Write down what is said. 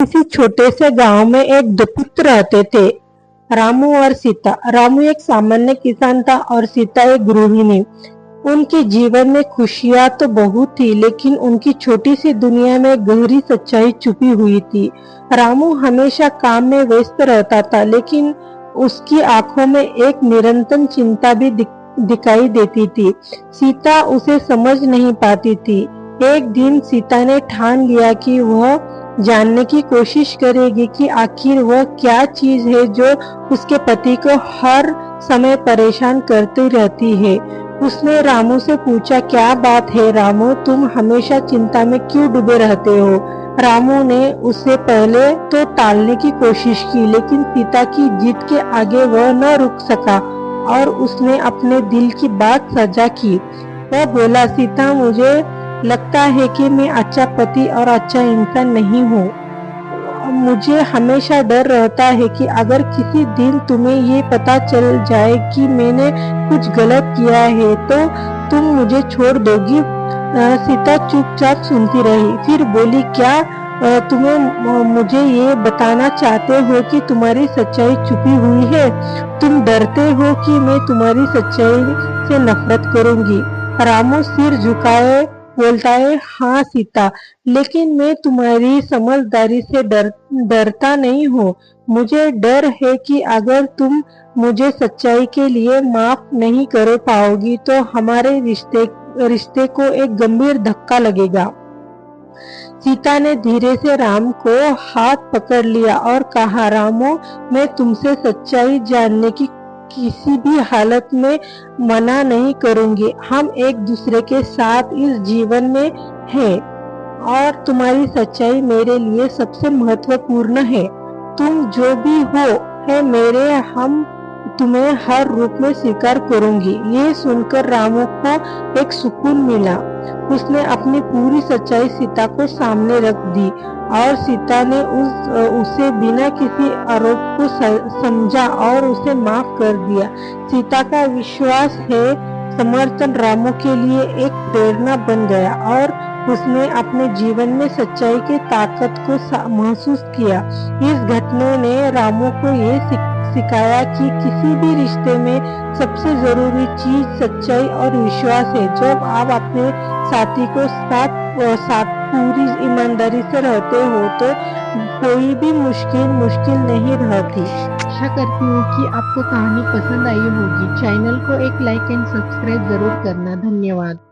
किसी छोटे से गांव में एक दो पुत्र रहते थे, रामू और सीता। रामू एक सामान्य किसान था और सीता एक गृहिणी। उनके जीवन में खुशियां तो बहुत थी, लेकिन उनकी छोटी सी दुनिया में गहरी सच्चाई छुपी हुई थी। रामू हमेशा काम में व्यस्त रहता था, लेकिन उसकी आंखों में एक निरंतर चिंता भी दिखाई देती थी। सीता उसे समझ नहीं पाती थी। एक दिन सीता ने ठान लिया कि वह जानने की कोशिश करेगी कि आखिर वह क्या चीज है जो उसके पति को हर समय परेशान करती रहती है। उसने रामू से पूछा, क्या बात है रामू, तुम हमेशा चिंता में क्यों डूबे रहते हो? रामू ने उसे पहले तो टालने की कोशिश की, लेकिन सीता की जिद के आगे वह न रुक सका और उसने अपने दिल की बात साझा की। वह बोला, सीता, मुझे लगता है कि मैं अच्छा पति और अच्छा इंसान नहीं हूँ। मुझे हमेशा डर रहता है कि अगर किसी दिन तुम्हें ये पता चल जाए कि मैंने कुछ गलत किया है तो तुम मुझे छोड़ दोगी। सीता चुपचाप सुनती रही, फिर बोली, क्या तुम्हें मुझे ये बताना चाहते हो कि तुम्हारी सच्चाई छुपी हुई है? तुम डरते हो कि मैं तुम्हारी सच्चाई से नफरत करूंगी? रामू सिर झुकाए बोलता है, हाँ सीता, लेकिन मैं तुम्हारी समझदारी से डरता नहीं हूँ। मुझे डर है कि अगर तुम मुझे सच्चाई के लिए माफ नहीं कर पाओगी तो हमारे रिश्ते को एक गंभीर धक्का लगेगा। सीता ने धीरे से राम को हाथ पकड़ लिया और कहा, रामू, मैं तुमसे सच्चाई जानने की किसी भी हालत में मना नहीं करूंगी। हम एक दूसरे के साथ इस जीवन में हैं और तुम्हारी सच्चाई मेरे लिए सबसे महत्वपूर्ण है। तुम जो भी हो है मेरे, हम तुम्हें हर रूप में स्वीकार करूंगी। ये सुनकर रामू को एक सुकून मिला। उसने अपनी पूरी सच्चाई सीता को सामने रख दी और सीता ने उसे बिना किसी आरोप को समझा और उसे माफ कर दिया। सीता का विश्वास है समर्थन रामू के लिए एक प्रेरणा बन गया और उसने अपने जीवन में सच्चाई की ताकत को महसूस किया। इस घटना ने रामू को ये सिखाया कि किसी भी रिश्ते में सबसे जरूरी चीज सच्चाई और विश्वास है। जब आप अपने साथी को साथ पूरी ईमानदारी से रहते हो तो कोई भी मुश्किल नहीं रहती। आशा करती हूँ कि आपको कहानी पसंद आई होगी। चैनल को एक लाइक एंड सब्सक्राइब जरूर करना। धन्यवाद।